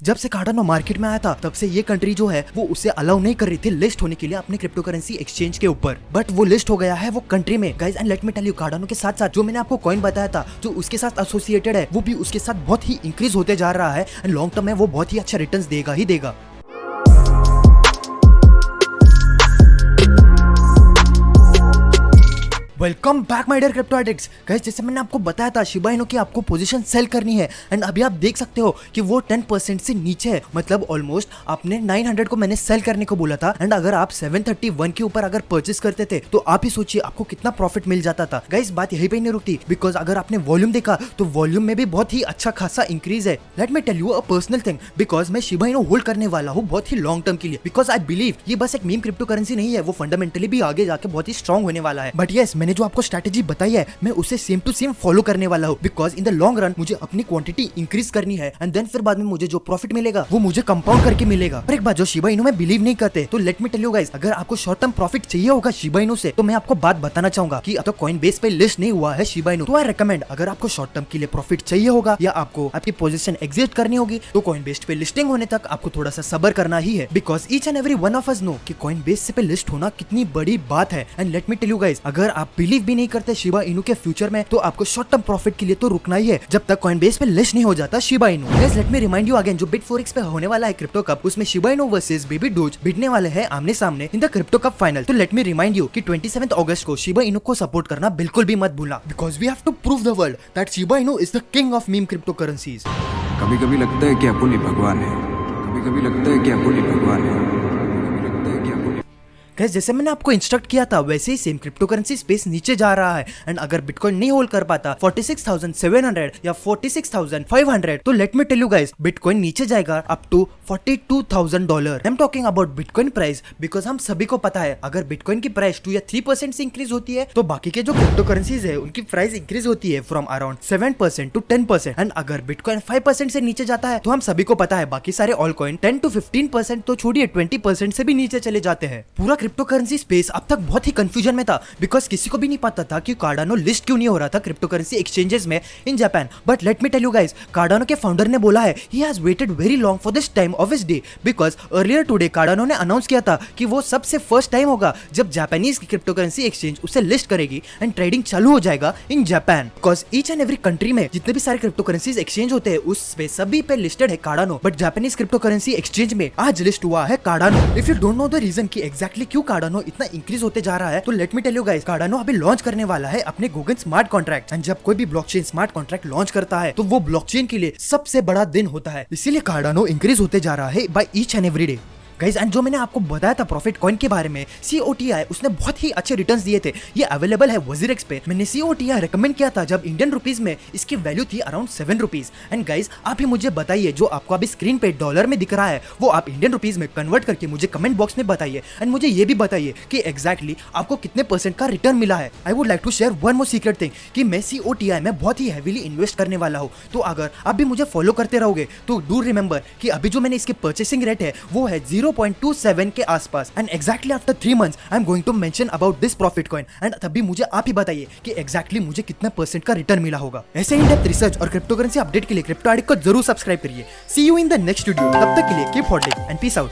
जब से Cardano market में आया था तब से ये कंट्री जो है वो उसे अलाउ नहीं कर रही थी लिस्ट होने के लिए अपने क्रिप्टो करेंसी एक्सचेंज के ऊपर, बट वो लिस्ट हो गया है वो कंट्री में guys. And let me tell you, Cardano के साथ साथ जो मैंने आपको कॉइन बताया था जो उसके साथ एसोसिएटेड है वो भी उसके साथ बहुत ही इंक्रीज होते जा रहा है एंड लॉन्ग टर्म में वो बहुत ही अच्छा रिटर्न्स देगा ही देगा। Welcome back my dear crypto addicts. Guys जैसे मैंने आपको बताया था शिबा इनु की आपको पोजीशन सेल करनी है एंड अभी आप देख सकते हो कि वो 10% से नीचे है, मतलब ऑलमोस्ट आपने 900 को मैंने सेल करने को बोला था एंड अगर आप 731 के ऊपर अगर परचेस करते थे तो आप ही सोचिए आपको कितना प्रॉफिट मिल जाता था। गाइस बात यही पे नहीं रुकती, बिकॉज अगर आपने वॉल्यूम देखा तो वॉल्यूम में भी बहुत ही अच्छा खासा इंक्रीज है। Let me tell you a personal thing, because मैं शिबा इनु होल्ड करने वाला हूँ बहुत ही लॉन्ग टर्म के लिए, बिकॉज आई बिलीव ये बस एक मीम क्रिप्टो करेंसी नहीं है, वो फंडामेंटली भी आगे जाके बहुत ही स्ट्रॉन्ग होने वाला है। बट यस, मैंने जो आपको स्ट्रैटेजी बताई है मैं उसे सेम टू सेम फॉलो करने वाला हूँ, because in the long run मुझे अपनी क्वांटिटी इंक्रीज करनी है एंड देन फिर बाद में मुझे जो प्रॉफिट मिलेगा वो मुझे कंपाउंड करके मिलेगा। पर एक बात, जो शिबा इनु में बिलीव नहीं करते तो let me tell you guys, अगर आपको शॉर्ट टर्म प्रॉफिट चाहिए होगा शिबा इनु से तो मैं आपको बात बताना चाहूंगा कि अब तो कॉइन बेस पे लिस्ट नहीं हुआ है शिबा इनु, तो आई रिकमेंड अगर आपको शॉर्ट टर्म के लिए प्रॉफिट चाहिए होगा या आपको आपकी पोजीशन एग्जिट करनी होगी तो कॉइन बेस पे लिस्टिंग होने तक आपको थोड़ा सा सब्र करना ही है, because each and every one of us know कि कॉइन बेस पे लिस्ट होना कितनी बड़ी बात है। And let me tell you guys, अगर आप बिलीव भी नहीं करते शिबा इनु के फ्यूचर में तो आपको शॉर्ट टर्म प्रॉफिट के लिए तो रुकना ही है जब तक कॉइन बेस पे लिस्ट नहीं हो जाता Shiba Inu. Guys let me remind you again, जो बिट4एक्स पे होने वाला है क्रिप्टो कप, उसमें Shiba Inu versus baby doge भिड़ने वाले हैं आमने सामने in the crypto cup final. तो लेट मी रिमाइंड यू कि 27 अगस्त को शिबा इनु को सपोर्ट करना बिल्कुल भी मत भूलना, because we have to prove the world that Shiba Inu is the king of meme crypto currencies. कभी कभी लगता है कि अपन ही भगवान है, कभी कभी लगता है कि अपन ही भगवान है, कभी लगता है कि अपन गाइस जैसे मैंने आपको इंस्ट्रक्ट किया था वैसे ही सेम क्रिप्टो करेंसी स्पेस नीचे जा रहा है एंड अगर बिटकॉइन नहीं होल्ड कर पाता 46,700 या 46,500 तो let me tell you guys, bitcoin नीचे जाएगा up to $42,000। I am talking about bitcoin price, because हम सभी को पता है अगर बिटकॉइन की प्राइस 2 या 3% से इंक्रीज होती है तो बाकी के जो क्रिप्टो करेंसीज है उनकी प्राइस इंक्रीज होती है फ्रॉम अराउंड 7% टू 10%। एंड अगर बिटकॉइन 5% से नीचे जाता है तो हम सभी को पता है बाकी सारे ऑल कॉइन 10 to 15% तो छोड़िए 20% से भी नीचे चले जाते हैं। पूरा क्रिप्टो करेंसी स्पेस अब तक बहुत ही कंफ्यूजन में था, बिकॉज किसी को भी नहीं पता था कि कार्डानो लिस्ट क्यों नहीं हो रहा था क्रिप्टो करेंसी एक्सचेंजेस में in Japan. But let me tell you guys, Cardano के फाउंडर ने बोला है he has waited very long for this time of his day, because earlier today Cardano ने अनाउंस किया था कि वो सबसे फर्स्ट टाइम होगा जब जापानीज की क्रिप्टो करेंसी एक्सचेंज उसे लिस्ट करेगी एंड ट्रेडिंग चालू हो जाएगा in Japan. Because each and every country में जितने भी सारे क्रिप्टो करेंसीज एक्सचेंज होते हैं उस पे सभी पे लिस्टेड है Cardano, but Japanese crypto currency exchange में आज लिस्ट हुआ है Cardano. If you don't know the reason कि एग्जैक्टली क्यों कार्डानो इतना इंक्रीज होते जा रहा है तो let me tell you guys, Cardano अभी लॉन्च करने वाला है अपने गूगल स्मार्ट कॉन्ट्रैक्ट एंड जब कोई भी ब्लॉकचेन स्मार्ट कॉन्ट्रैक्ट लॉन्च करता है तो वो ब्लॉकचेन के लिए सबसे बड़ा दिन होता है, इसीलिए कार्डानो इंक्रीज होते जा रहा है by each and every day. Guys and जो मैंने आपको बताया था प्रॉफिट कॉइन के बारे में, COTI उसने बहुत ही अच्छे रिटर्न्स दिए थे। ये अवेलेबल है WazirX पे। मैंने COTI रेकमेंड किया था जब इंडियन रुपीज में इसकी वैल्यू थी अराउंड 7 रुपीज। एंड गाइस आप ही मुझे बताइए, जो आपको अभी स्क्रीन पे डॉलर में दिख रहा है वो आप इंडियन रुपीज में कन्वर्ट करके मुझे कमेंट बॉक्स में बताइए एंड मुझे ये भी बताइए कि एग्जैक्टली आपको कितने % का रिटर्न मिला है। I would like to share one more secret thing कि मैं COTI में बहुत ही हैवीली इन्वेस्ट करने वाला हूँ, तो अगर आप भी मुझे फॉलो करते रहोगे तो डू रिमेंबर कि अभी जो मैंने इसके परचेसिंग रेट है वो है 0.27 के आसपास and exactly after 3 months I am going to mention about this profit coin and तभी मुझे आप ही बताइए कि एग्जैक्टली मुझे कितना % का रिटर्न मिला होगा। ऐसे इन डेप्थ रिसर्च और क्रिप्टो करेंसी अपडेट के लिए क्रिप्टो एडिक्ट को जरूर सब्सक्राइब करिए। See you in the next video, तब तक के लिए keep holding and peace out.